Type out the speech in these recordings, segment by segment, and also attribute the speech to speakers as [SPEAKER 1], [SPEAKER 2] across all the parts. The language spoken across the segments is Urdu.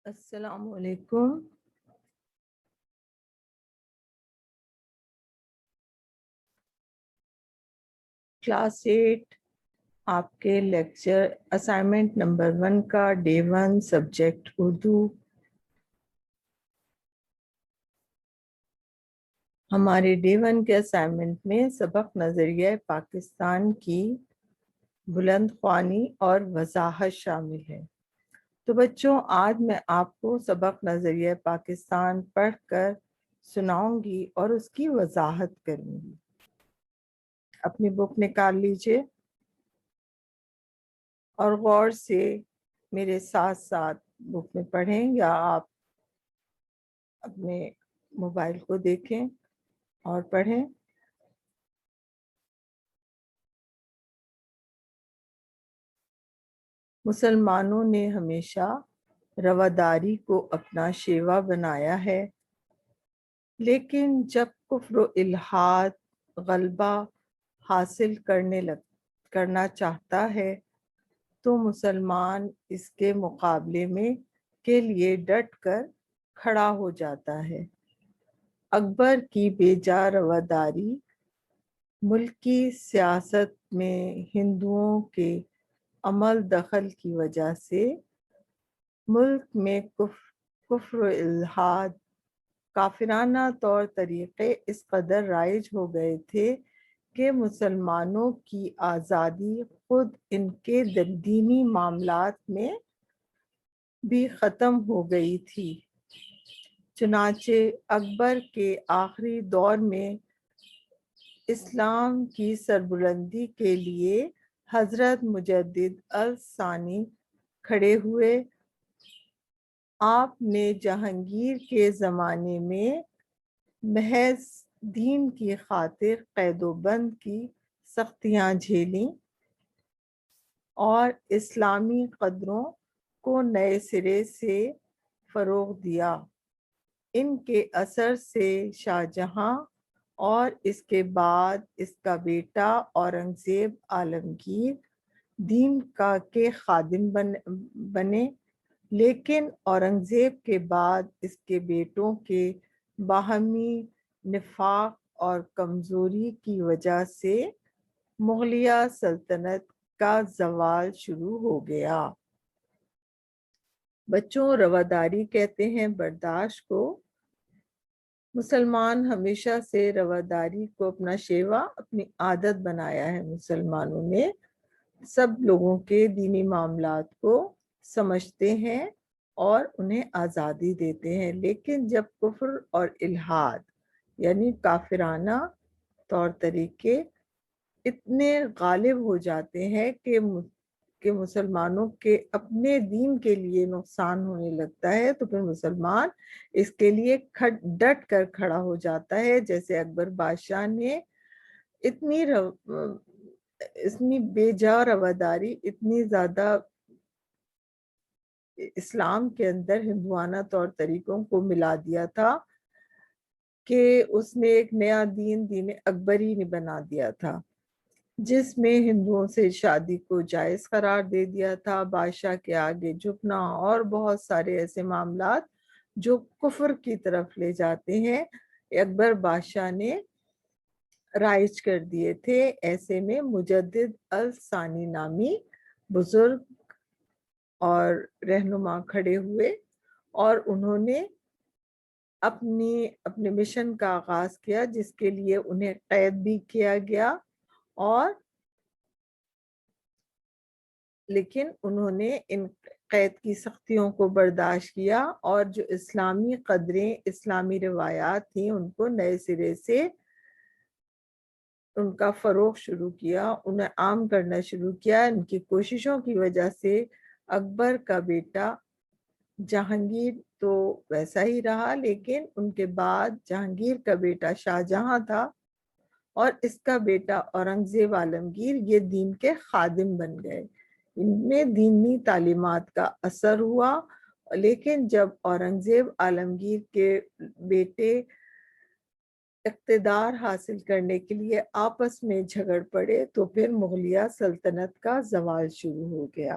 [SPEAKER 1] السلام علیکم۔ کلاس 8 آپ کے لیکچر اسائنمنٹ نمبر 1 کا ڈے 1 سبجیکٹ اردو۔ ہمارے ڈے 1 کے اسائنمنٹ میں سبق نظریہ پاکستان کی بلند خوانی اور وضاحت شامل ہے۔ تو بچوں، آج میں آپ کو سبق نظریہ پاکستان پڑھ کر سناؤں گی اور اس کی وضاحت کروں گی۔ اپنی بک نکال لیجئے اور غور سے میرے ساتھ ساتھ بک میں پڑھیں یا آپ اپنے موبائل کو دیکھیں اور پڑھیں۔ مسلمانوں نے ہمیشہ رواداری کو اپنا شیوا بنایا ہے، لیکن جب کفر و الحاد غلبہ حاصل کرنا چاہتا ہے تو مسلمان اس کے مقابلے میں کے لیے ڈٹ کر کھڑا ہو جاتا ہے۔ اکبر کی بے جا رواداری ملکی سیاست میں ہندوؤں کے عمل دخل کی وجہ سے ملک میں کفر و الحاد کافرانہ طور طریقے اس قدر رائج ہو گئے تھے کہ مسلمانوں کی آزادی خود ان کے دینی معاملات میں بھی ختم ہو گئی تھی۔ چنانچہ اکبر کے آخری دور میں اسلام کی سربلندی کے لیے حضرت مجدد الثانی کھڑے ہوئے۔ آپ نے جہانگیر کے زمانے میں محض دین کی خاطر قید و بند کی سختیاں جھیلیں اور اسلامی قدروں کو نئے سرے سے فروغ دیا۔ ان کے اثر سے شاہ جہاں اور اس کے بعد اس کا بیٹا اورنگزیب عالمگیر دین کے خادم بنے، لیکن اورنگزیب کے بعد اس کے بیٹوں کے باہمی نفاق اور کمزوری کی وجہ سے مغلیہ سلطنت کا زوال شروع ہو گیا۔ بچوں، رواداری کہتے ہیں برداشت کو۔ مسلمان ہمیشہ سے رواداری کو اپنا شیوا، اپنی عادت بنایا ہے۔ مسلمانوں نے سب لوگوں کے دینی معاملات کو سمجھتے ہیں اور انہیں آزادی دیتے ہیں، لیکن جب کفر اور الحاد یعنی کافرانہ طور طریقے اتنے غالب ہو جاتے ہیں کہ مسلمانوں کے اپنے دین کے لیے نقصان ہونے لگتا ہے، تو پھر مسلمان اس کے لیے ڈٹ کر کھڑا ہو جاتا ہے۔ جیسے اکبر بادشاہ نے اتنی بے جا رواداری، اتنی زیادہ اسلام کے اندر ہندوانہ طور طریقوں کو ملا دیا تھا کہ اس نے ایک نیا دین اکبری نے بنا دیا تھا، جس میں ہندوؤں سے شادی کو جائز قرار دے دیا تھا، بادشاہ کے آگے جھکنا اور بہت سارے ایسے معاملات جو کفر کی طرف لے جاتے ہیں اکبر بادشاہ نے رائج کر دیے تھے۔ ایسے میں مجدد الثانی نامی بزرگ اور رہنما کھڑے ہوئے اور انہوں نے اپنے مشن کا آغاز کیا، جس کے لیے انہیں قید بھی کیا گیا، اور لیکن انہوں نے ان قید کی سختیوں کو برداشت کیا اور جو اسلامی قدریں، اسلامی روایات تھیں، ان کو نئے سرے سے ان کا فروغ شروع کیا، انہیں عام کرنا شروع کیا۔ ان کی کوششوں کی وجہ سے اکبر کا بیٹا جہانگیر تو ویسا ہی رہا، لیکن ان کے بعد جہانگیر کا بیٹا شاہ جہاں تھا اور اس کا بیٹا اورنگزیب عالمگیر یہ دین کے خادم بن گئے۔ ان میں دینی تعلیمات کا اثر ہوا، لیکن جب اورنگزیب عالمگیر کے بیٹے اقتدار حاصل کرنے کے لیے آپس میں جھگڑ پڑے تو پھر مغلیہ سلطنت کا زوال شروع ہو گیا۔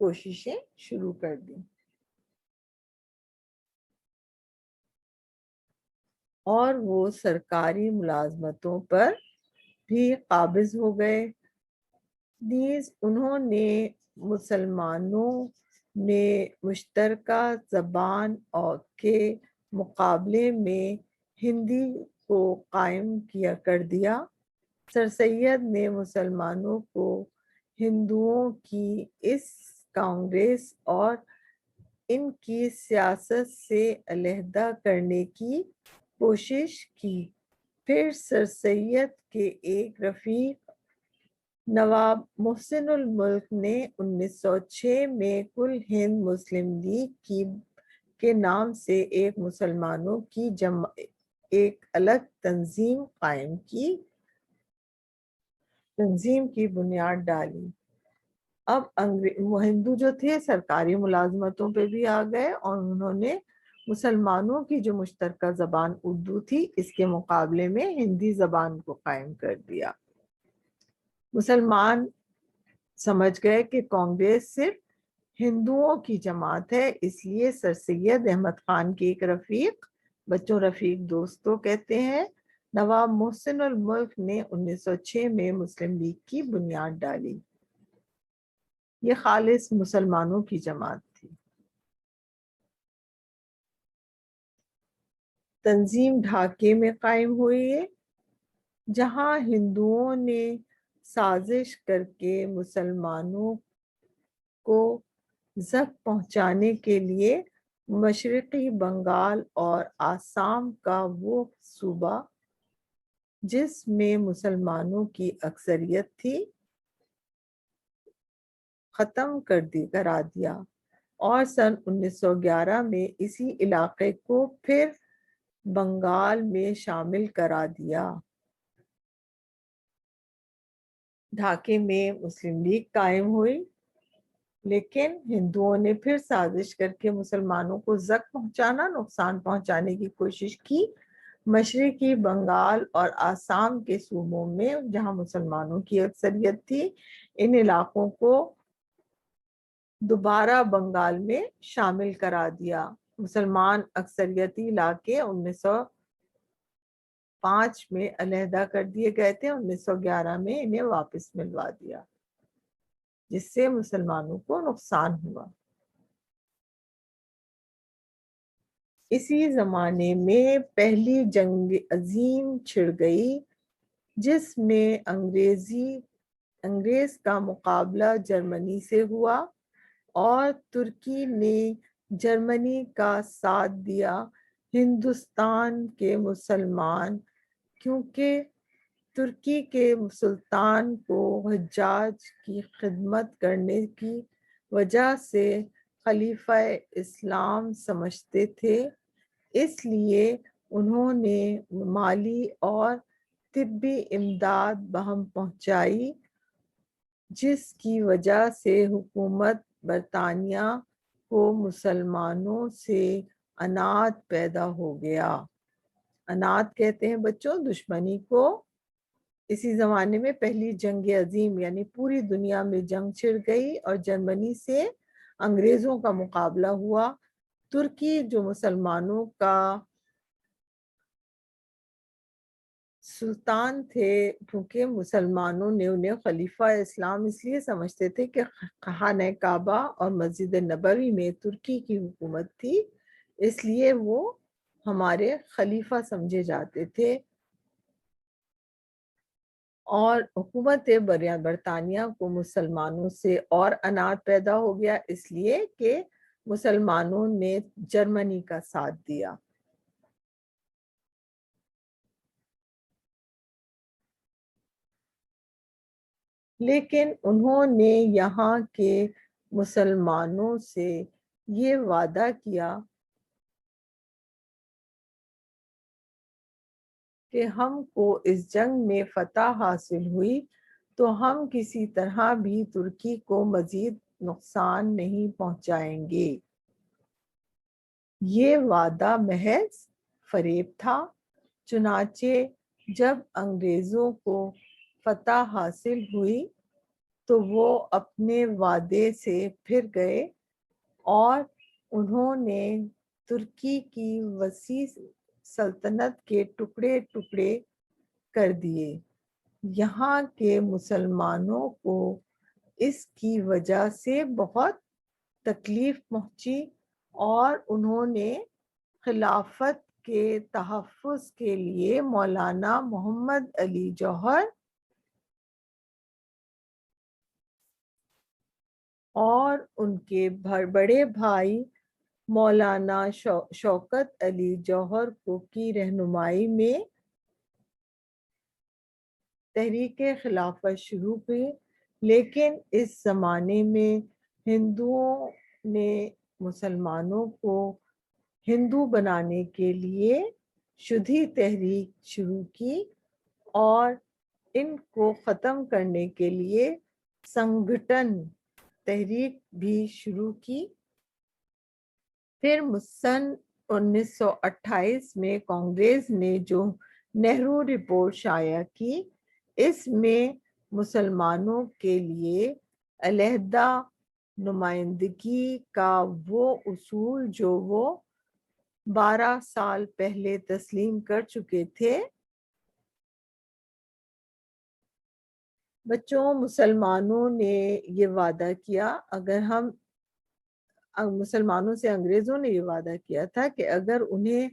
[SPEAKER 1] کوششیں شروع کر دیں اور وہ سرکاری ملازمتوں پر بھی قابض ہو گئے۔ نیز انہوں نے مسلمانوں میں مشترکہ زبان اور کے مقابلے میں ہندی کو قائم کر دیا۔ سر سید نے مسلمانوں کو ہندوؤں کی اس کانگریس اور ان کی سیاست سے علیحدہ کرنے کی کوشش کی۔ پھر سر سید کے ایک رفیق نواب محسن الملک نے 1906 میں کل ہند مسلم لیگ کے نام سے ایک مسلمانوں کی ایک الگ تنظیم قائم کی۔ تنظیم کی بنیاد ڈالی۔ اب ہندو جو تھے سرکاری ملازمتوں پہ بھی آ گئے اور انہوں نے مسلمانوں کی جو مشترکہ زبان اردو تھی اس کے مقابلے میں ہندی زبان کو قائم کر دیا۔ مسلمان سمجھ گئے کہ کانگریس صرف ہندوؤں کی جماعت ہے، اس لیے سر سید احمد خان کے ایک رفیق، بچوں رفیق دوستوں کہتے ہیں، نواب محسن الملک نے 1906 میں مسلم لیگ کی بنیاد ڈالی۔ یہ خالص مسلمانوں کی جماعت تھی۔ تنظیم ڈھاکے میں قائم ہوئی ہے، جہاں ہندوؤں نے سازش کر کے مسلمانوں کو زخم پہنچانے کے لیے مشرقی بنگال اور آسام کا وہ صوبہ جس میں مسلمانوں کی اکثریت تھی ختم کرا دیا اور سن 1911 میں اسی علاقے کو پھر بنگال میں شامل کرا دیا۔ ڈھاکے میں مسلم لیگ قائم ہوئی، لیکن ہندوؤں نے پھر سازش کر کے مسلمانوں کو زخم نقصان پہنچانے کی کوشش کی۔ مشرقی بنگال اور آسام کے صوبوں میں جہاں مسلمانوں کی اکثریت تھی، ان علاقوں کو دوبارہ بنگال میں شامل کرا دیا۔ مسلمان اکثریتی علاقے 1905 میں علیحدہ کر دیے گئے تھے، 1911 میں انہیں واپس ملوا دیا، جس سے مسلمانوں کو نقصان ہوا۔ اسی زمانے میں پہلی جنگ عظیم چھڑ گئی، جس میں انگریز کا مقابلہ جرمنی سے ہوا اور ترکی نے جرمنی کا ساتھ دیا۔ ہندوستان کے مسلمان کیونکہ ترکی کے سلطان کو حجاج کی خدمت کرنے کی وجہ سے خلیفہ اسلام سمجھتے تھے، اس لیے انہوں نے مالی اور طبی امداد بہم پہنچائی، جس کی وجہ سے حکومت برطانیہ کو مسلمانوں سے عناد پیدا ہو گیا۔ عناد کہتے ہیں بچوں دشمنی کو۔ اسی زمانے میں پہلی جنگ عظیم یعنی پوری دنیا میں جنگ چھڑ گئی اور جرمنی سے انگریزوں کا مقابلہ ہوا۔ ترکی جو مسلمانوں کا سلطان تھے، کیونکہ مسلمانوں نے انہیں خلیفہ اسلام اس لیے سمجھتے تھے کہ خانہ کعبہ اور مسجد نبوی میں ترکی کی حکومت تھی، اس لیے وہ ہمارے خلیفہ سمجھے جاتے تھے، اور حکومت برطانیہ کو مسلمانوں سے اور عناد پیدا ہو گیا، اس لیے کہ مسلمانوں نے جرمنی کا ساتھ دیا۔ لیکن انہوں نے یہاں کے مسلمانوں سے یہ وعدہ کیا کہ ہم کو اس جنگ میں فتح حاصل ہوئی تو ہم کسی طرح بھی ترکی کو مزید نقصان نہیں پہنچائیں گے۔ یہ وعدہ محض فریب تھا، چنانچہ جب انگریزوں کو فتح حاصل ہوئی تو وہ اپنے وعدے سے پھر گئے اور انہوں نے ترکی کی وسیع سلطنت کے ٹکڑے ٹکڑے کر دیے۔ یہاں کے مسلمانوں کو اس کی وجہ سے بہت تکلیف پہنچی اور انہوں نے خلافت کے تحفظ کے لیے مولانا محمد علی جوہر اور ان کے بڑے بھائی مولانا شوکت علی جوہر کو کی رہنمائی میں تحریک خلافت شروع ہوئی، لیکن اس زمانے میں ہندوؤں نے مسلمانوں کو ہندو بنانے کے لیے شدھی تحریک شروع کی اور ان کو ختم کرنے کے لیے سنگھٹن تحریک بھی شروع کی۔ پھر سن 1928 میں کانگریس نے جو نہرو رپورٹ شائع کی، اس میں مسلمانوں کے لیے علیحدہ نمائندگی کا وہ اصول جو وہ 12 سال پہلے تسلیم کر چکے تھے۔ بچوں، مسلمانوں نے یہ وعدہ کیا، اگر ہم مسلمانوں سے انگریزوں نے یہ وعدہ کیا تھا کہ اگر انہیں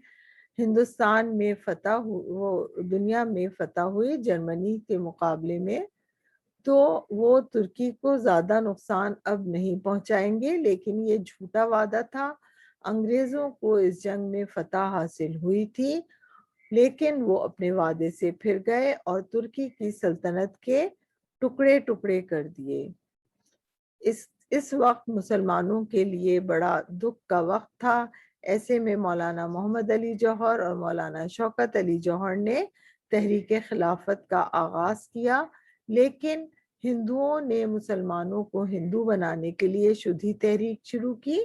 [SPEAKER 1] ہندوستان میں فتح وہ دنیا میں فتح ہوئی جرمنی کے مقابلے میں، تو وہ ترکی کو زیادہ نقصان اب نہیں پہنچائیں گے، لیکن یہ جھوٹا وعدہ تھا۔ انگریزوں کو اس جنگ میں فتح حاصل ہوئی تھی، لیکن وہ اپنے وعدے سے پھر گئے اور ترکی کی سلطنت کے ٹکڑے ٹکڑے کر دیے۔ اس وقت مسلمانوں کے لیے بڑا دکھ کا وقت تھا۔ ایسے میں مولانا محمد علی جوہر اور مولانا شوکت علی جوہر نے تحریک خلافت کا آغاز کیا، لیکن ہندوؤں نے مسلمانوں کو ہندو بنانے کے لیے شدھی تحریک شروع کی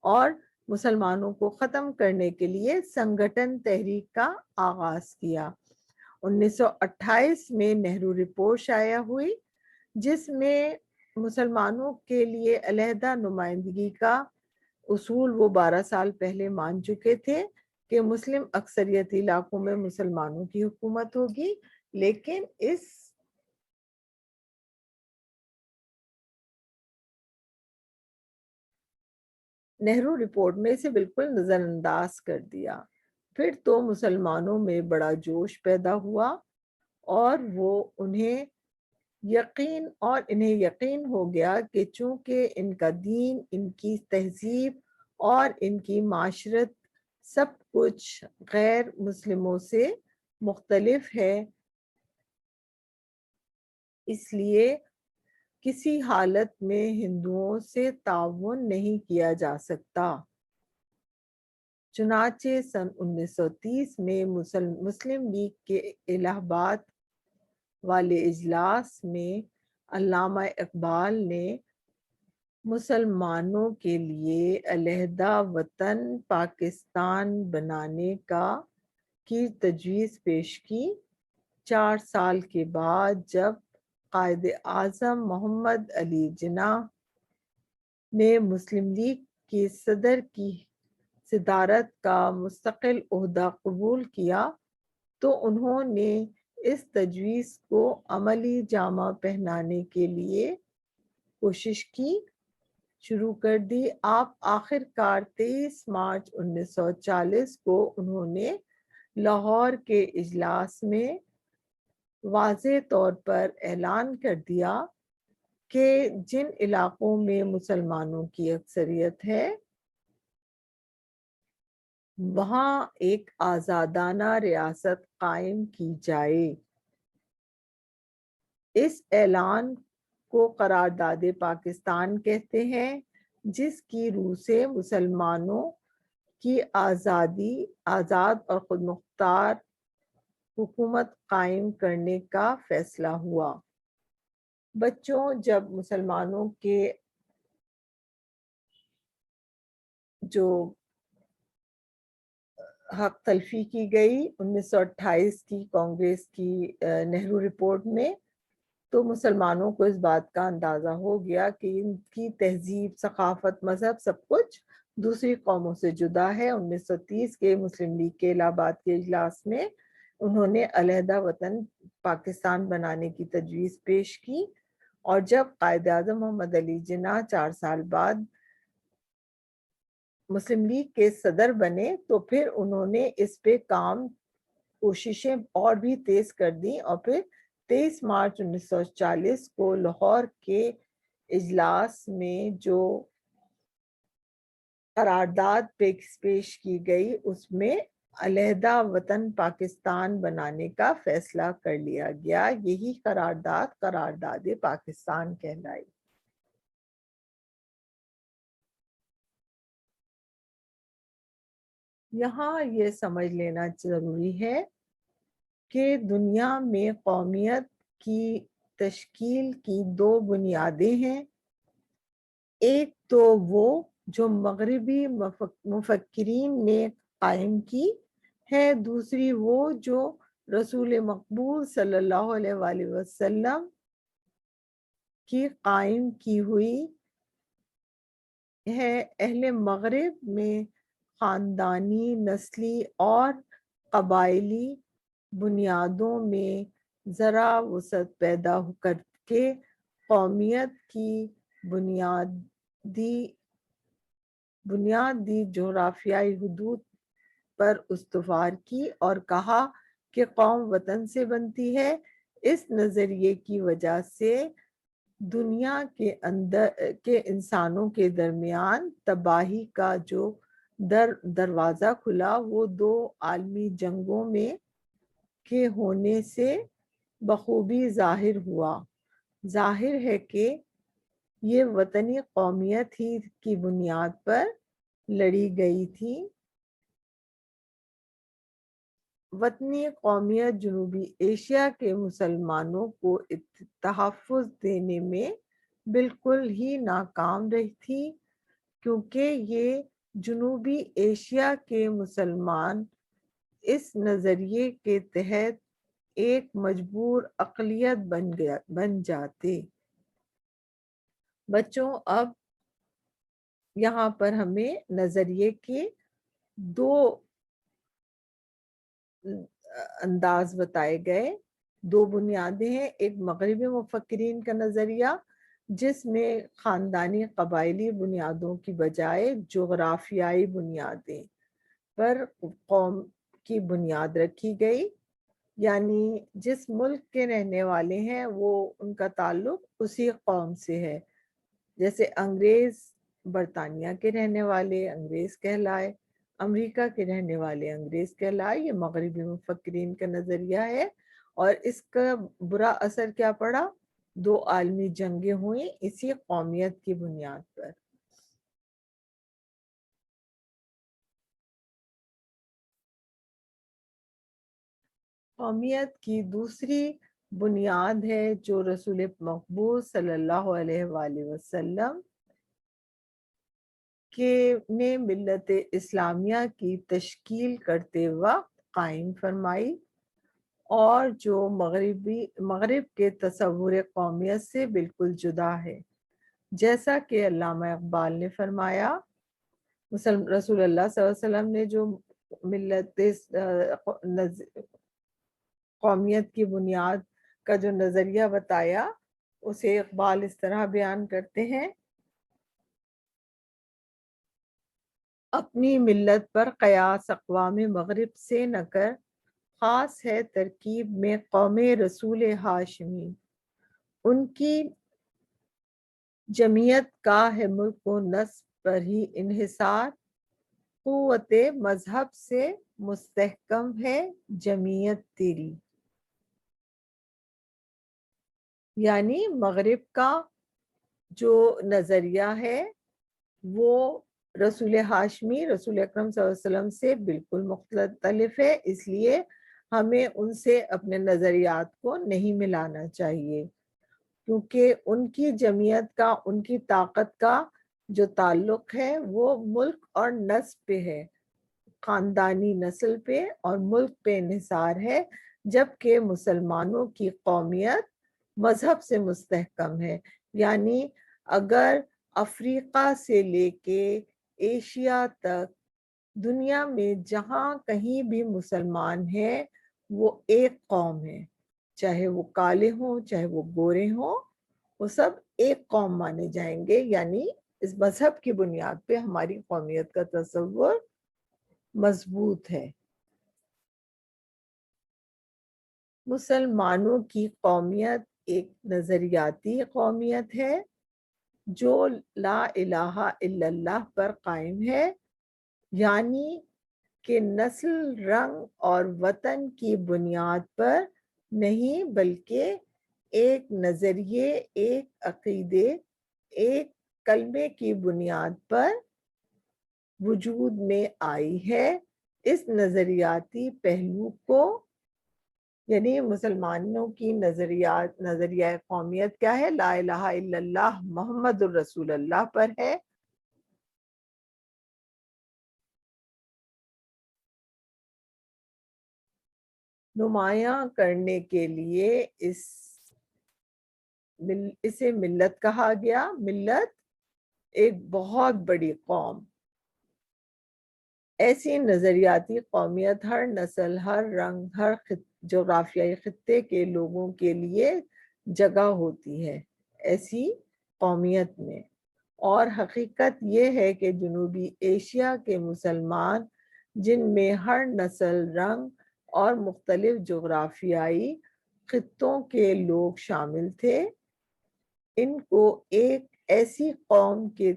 [SPEAKER 1] اور مسلمانوں کو ختم کرنے کے لیے سنگھٹن تحریک کا آغاز کیا۔ 1928 میں نہرو رپورٹ شائع ہوئی، جس میں مسلمانوں کے لیے علیحدہ نمائندگی کا اصول وہ 12 سال پہلے مان چکے تھے کہ مسلم اکثریتی علاقوں میں مسلمانوں کی حکومت ہوگی، لیکن اس نہرو رپورٹ میں اسے بالکل نظر انداز کر دیا۔ پھر تو مسلمانوں میں بڑا جوش پیدا ہوا اور انہیں یقین ہو گیا کہ چونکہ ان کا دین، ان کی تہذیب اور ان کی معاشرت سب کچھ غیر مسلموں سے مختلف ہے، اس لیے کسی حالت میں ہندوؤں سے تعاون نہیں کیا جا سکتا۔ چنانچہ سن 1930 میں مسلم لیگ کے الہ آباد والے اجلاس میں علامہ اقبال نے مسلمانوں کے لیے علیحدہ وطن پاکستان بنانے کی تجویز پیش کی۔ 4 سال کے بعد جب قائد اعظم محمد علی جناح نے مسلم لیگ کے صدر کی صدارت کا مستقل عہدہ قبول کیا تو انہوں نے اس تجویز کو عملی جامہ پہنانے کے لیے کوشش کی شروع کر دی۔ آپ آخرکار 23 مارچ 1940 کو انہوں نے لاہور کے اجلاس میں واضح طور پر اعلان کر دیا کہ جن علاقوں میں مسلمانوں کی اکثریت ہے وہاں ایک آزادانہ ریاست قائم کی جائے۔ اس اعلان کو قرارداد پاکستان کہتے ہیں، جس کی روح سے مسلمانوں کی آزاد اور خود مختار حکومت قائم کرنے کا فیصلہ ہوا۔ بچوں، جب مسلمانوں کے جو حق تلفی کی گئی 1928 کی کانگریس کی نہرو رپورٹ میں، تو مسلمانوں کو اس بات کا اندازہ ہو گیا کہ ان کی تہذیب، ثقافت، مذہب سب کچھ دوسری قوموں سے جدا ہے۔ 1930 کے مسلم لیگ کے الہ آباد کے اجلاس میں انہوں نے علیحدہ وطن پاکستان بنانے کی تجویز پیش کی، اور جب قائد اعظم محمد علی جناح 4 سال بعد مسلم لیگ کے صدر بنے تو پھر انہوں نے اس پہ کوششیں اور بھی تیز کر دیں، اور پھر 23 مارچ 1940 کو لاہور کے اجلاس میں جو قرارداد پیش کی گئی اس میں علیحدہ وطن پاکستان بنانے کا فیصلہ کر لیا گیا۔ یہی قرارداد پاکستان کہلائی۔ یہاں یہ سمجھ لینا ضروری ہے کہ دنیا میں قومیت کی تشکیل کی 2 بنیادیں ہیں۔ ایک تو وہ جو مغربی مفکرین نے قائم کی ہے، دوسری وہ جو رسول مقبول صلی اللہ علیہ وآلہ وسلم کی قائم کی ہوئی ہے۔ اہل مغرب میں خاندانی، نسلی اور قبائلی بنیادوں میں ذرا وسعت پیدا کر کے قومیت کی بنیادی جغرافیائی حدود پر استوار کی اور کہا کہ قوم وطن سے بنتی ہے۔ اس نظریے کی وجہ سے دنیا کے اندر کے انسانوں کے درمیان تباہی کا جو دروازہ کھلا وہ 2 عالمی جنگوں میں کے ہونے سے بخوبی ظاہر ہوا۔ ظاہر ہے کہ یہ وطنی قومیت ہی کی بنیاد پر لڑی گئی تھی۔ وطنی قومیت جنوبی ایشیا کے مسلمانوں کو تحفظ دینے میں بالکل ہی ناکام رہی تھی، کیونکہ یہ جنوبی ایشیا کے مسلمان اس نظریے کے تحت ایک مجبور اقلیت بن جاتے۔ بچوں، اب یہاں پر ہمیں نظریے کے 2 انداز بتائے گئے، 2 بنیادیں ہیں۔ ایک مغربی مفکرین کا نظریہ جس میں خاندانی قبائلی بنیادوں کی بجائے جغرافیائی بنیادیں پر قوم کی بنیاد رکھی گئی، یعنی جس ملک کے رہنے والے ہیں وہ ان کا تعلق اسی قوم سے ہے۔ جیسے انگریز برطانیہ کے رہنے والے انگریز کہلائے، امریکہ کے رہنے والے انگریز کہلائے۔ یہ مغربی مفکرین کا نظریہ ہے، اور اس کا برا اثر کیا پڑا؟ 2 عالمی جنگیں ہوئیں اسی قومیت کی بنیاد پر۔ قومیت کی دوسری بنیاد ہے جو رسول مقبول صلی اللہ علیہ وآلہ وسلم نے ملت اسلامیہ کی تشکیل کرتے وقت قائم فرمائی، اور جو مغرب کے تصور قومیت سے بالکل جدا ہے۔ جیسا کہ علامہ اقبال نے فرمایا، رسول اللہ صلی اللہ علیہ وسلم نے جو ملت قومیت کی بنیاد کا جو نظریہ بتایا، اسے اقبال اس طرح بیان کرتے ہیں: اپنی ملت پر قیاس اقوام مغرب سے نہ کر، خاص ہے ترکیب میں قوم رسول ہاشمی۔ ان کی جمعیت کا ہے ملک و نسب پر ہی انحصار، قوت مذہب سے مستحکم ہے جمعیت تیری۔ یعنی مغرب کا جو نظریہ ہے وہ رسول ہاشمی، رسول اکرم صلی اللہ علیہ وسلم سے بالکل مختلف ہے، اس لیے ہمیں ان سے اپنے نظریات کو نہیں ملانا چاہیے، کیونکہ ان کی جمعیت کا، ان کی طاقت کا جو تعلق ہے وہ ملک اور نسب پہ ہے، خاندانی نسل پہ اور ملک پہ انحصار ہے، جبکہ مسلمانوں کی قومیت مذہب سے مستحکم ہے، یعنی اگر افریقہ سے لے کے ایشیا تک دنیا میں جہاں کہیں بھی مسلمان ہیں وہ ایک قوم ہے، چاہے وہ کالے ہوں چاہے وہ گورے ہوں، وہ سب ایک قوم مانے جائیں گے، یعنی اس مذہب کی بنیاد پہ ہماری قومیت کا تصور مضبوط ہے۔ مسلمانوں کی قومیت ایک نظریاتی قومیت ہے جو لا الہ الا اللہ پر قائم ہے، یعنی کہ نسل، رنگ اور وطن کی بنیاد پر نہیں بلکہ ایک نظریے، ایک عقیدے، ایک کلمے کی بنیاد پر وجود میں آئی ہے۔ اس نظریاتی پہلو کو، یعنی مسلمانوں کی نظریہ قومیت کیا ہے؟ لا الہ الا اللہ محمد الرسول اللہ پر ہے۔ نمایاں کرنے کے لیے اسے ملت کہا گیا۔ ملت ایک بہت بڑی قوم، ایسی نظریاتی قومیت ہر نسل، ہر رنگ، ہر جغرافیائی خطے کے لوگوں کے لیے جگہ ہوتی ہے ایسی قومیت میں، اور حقیقت یہ ہے کہ جنوبی ایشیا کے مسلمان، جن میں ہر نسل، رنگ اور مختلف جغرافیائی خطوں کے لوگ شامل تھے، ان کو ایک ایسی قوم کے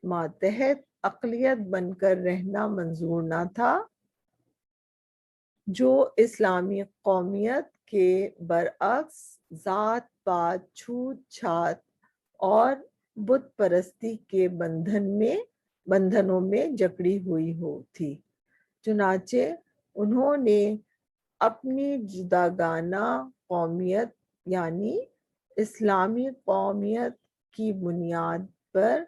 [SPEAKER 1] ماتحت اقلیت بن کر رہنا منظور نہ تھا جو اسلامی قومیت کے برعکس ذات پات، چھوت چھات اور بت پرستی کے بندھنوں میں جکڑی ہوئی تھی۔ چنانچہ انہوں نے اپنی جداگانہ قومیت یعنی اسلامی قومیت کی بنیاد پر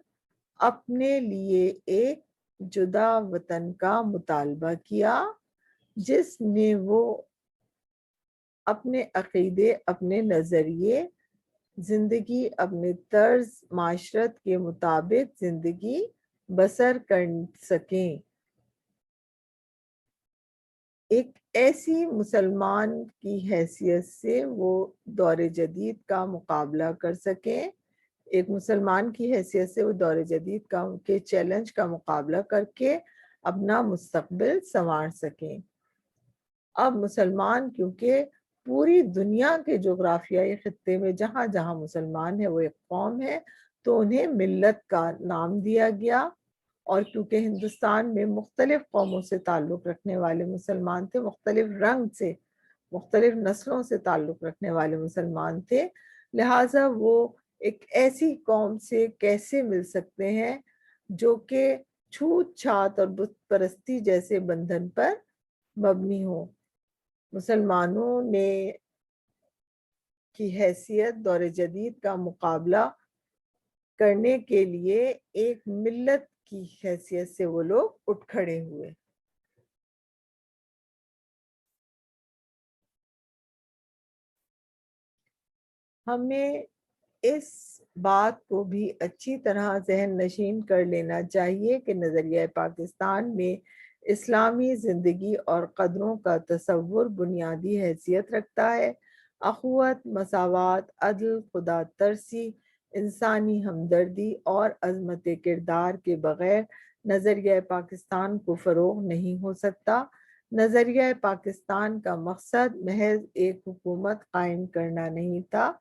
[SPEAKER 1] اپنے لیے ایک جدا وطن کا مطالبہ کیا، جس میں وہ اپنے عقیدے، اپنے نظریے، زندگی، اپنے طرز معاشرت کے مطابق زندگی بسر کر سکیں۔ ایک ایسی مسلمان کی حیثیت سے وہ دور جدید کا مقابلہ کر سکیں، ایک مسلمان کی حیثیت سے وہ دور جدید کے چیلنج کا مقابلہ کر کے اپنا مستقبل سنوار سکیں۔ اب مسلمان کیونکہ پوری دنیا کے جغرافیائی خطے میں جہاں جہاں مسلمان ہیں وہ ایک قوم ہے، تو انہیں ملت کا نام دیا گیا، اور کیونکہ ہندوستان میں مختلف قوموں سے تعلق رکھنے والے مسلمان تھے، مختلف رنگ سے، مختلف نسلوں سے تعلق رکھنے والے مسلمان تھے، لہٰذا وہ ایک ایسی قوم سے کیسے مل سکتے ہیں جو کہ چھوت چھات اور بت پرستی جیسے بندھن پر مبنی ہو۔ مسلمانوں نے کی حیثیت دور جدید کا مقابلہ کرنے کے لیے ایک ملت کی حیثیت سے وہ لوگ اٹھ کھڑے ہوئے۔ ہمیں اس بات کو بھی اچھی طرح ذہن نشین کر لینا چاہیے کہ نظریہ پاکستان میں اسلامی زندگی اور قدروں کا تصور بنیادی حیثیت رکھتا ہے۔ اخوت، مساوات، عدل، خدا ترسی، انسانی ہمدردی اور عظمت کردار کے بغیر نظریہ پاکستان کو فروغ نہیں ہو سکتا۔ نظریہ پاکستان کا مقصد محض ایک حکومت قائم کرنا نہیں تھا،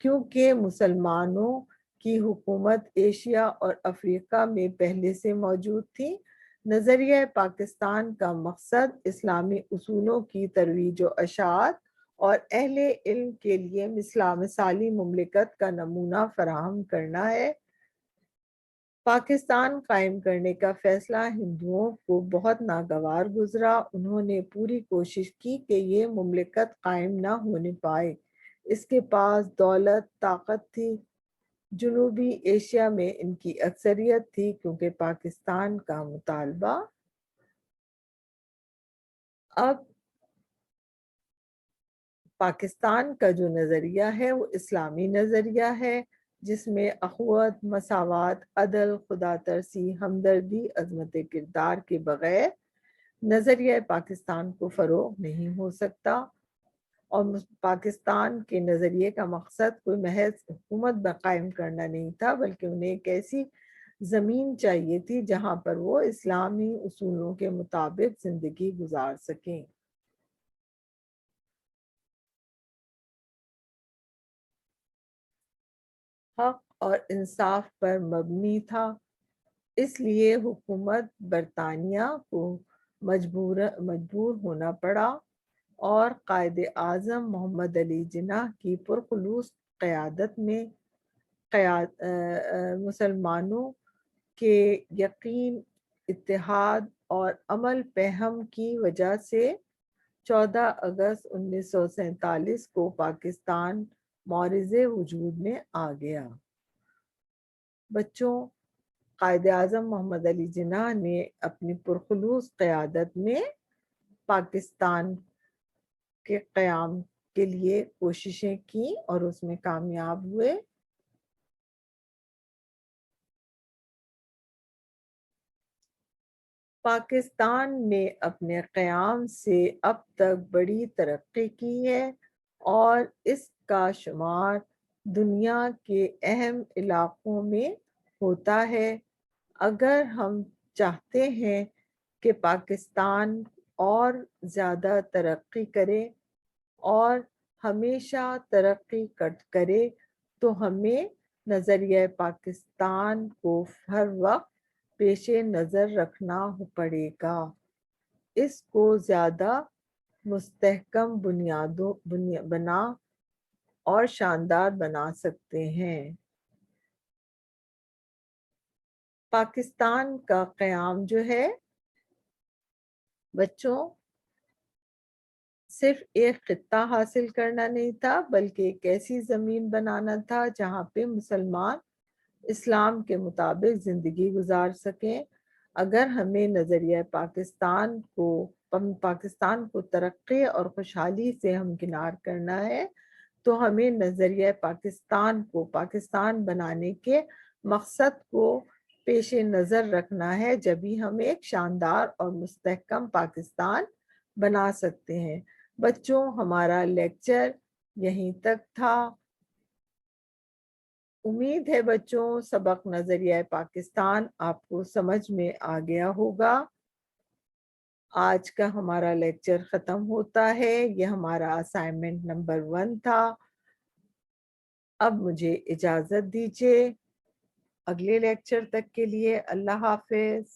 [SPEAKER 1] کیونکہ مسلمانوں کی حکومت ایشیا اور افریقہ میں پہلے سے موجود تھی۔ نظریہ پاکستان کا مقصد اسلامی اصولوں کی ترویج و اشاعت اور اہل علم کے لیے مثالی مملکت کا نمونہ فراہم کرنا ہے۔ پاکستان قائم کرنے کا فیصلہ ہندوؤں کو بہت ناگوار گزرا۔ انہوں نے پوری کوشش کی کہ یہ مملکت قائم نہ ہونے پائے۔ اس کے پاس دولت، طاقت تھی، جنوبی ایشیا میں ان کی اکثریت تھی، کیونکہ پاکستان کا مطالبہ اب پاکستان کا جو نظریہ ہے وہ اسلامی نظریہ ہے، جس میں اخوت، مساوات، عدل، خدا ترسی، ہمدردی، عظمت کردار کے بغیر نظریہ پاکستان کو فروغ نہیں ہو سکتا، اور پاکستان کے نظریے کا مقصد کوئی محض حکومت قائم کرنا نہیں تھا، بلکہ انہیں ایک ایسی زمین چاہیے تھی جہاں پر وہ اسلامی اصولوں کے مطابق زندگی گزار سکیں۔ حق اور انصاف پر مبنی تھا، اس لیے حکومت برطانیہ کو مجبور ہونا پڑا، اور قائد اعظم محمد علی جناح کی پرخلوص قیادت میں مسلمانوں کے یقین، اتحاد اور عمل پہم کی وجہ سے 14 اگست 1947 کو پاکستان معرض وجود میں آ گیا۔ بچوں، قائد اعظم محمد علی جناح نے اپنی پرخلوص قیادت میں پاکستان کے قیام کے لیے کوششیں کی اور اس میں کامیاب ہوئے۔ پاکستان نے اپنے قیام سے اب تک بڑی ترقی کی ہے، اور اس کا شمار دنیا کے اہم علاقوں میں ہوتا ہے۔ اگر ہم چاہتے ہیں کہ پاکستان اور زیادہ ترقی کرے اور ہمیشہ ترقی کرے، تو ہمیں نظریہ پاکستان کو ہر وقت پیش نظر رکھنا پڑے گا، اس کو زیادہ مستحکم بنا اور شاندار بنا سکتے ہیں۔ پاکستان کا قیام جو ہے بچوں، صرف ایک خطہ حاصل کرنا نہیں تھا، بلکہ ایک ایسی زمین بنانا تھا جہاں پہ مسلمان اسلام کے مطابق زندگی گزار سکیں۔ اگر ہمیں نظریہ پاکستان کو ترقی اور خوشحالی سے ہمکنار کرنا ہے، تو ہمیں نظریہ پاکستان کو پاکستان بنانے کے مقصد کو پیش نظر رکھنا ہے، جبھی ہم ایک شاندار اور مستحکم پاکستان بنا سکتے ہیں۔ بچوں، ہمارا لیکچر یہیں تک تھا۔ امید ہے بچوں سبق نظریہ پاکستان آپ کو سمجھ میں آ گیا ہوگا۔ آج کا ہمارا لیکچر ختم ہوتا ہے، یہ ہمارا اسائنمنٹ نمبر 1 تھا۔ اب مجھے اجازت دیجیے، اگلے لیکچر تک کے لیے اللہ حافظ۔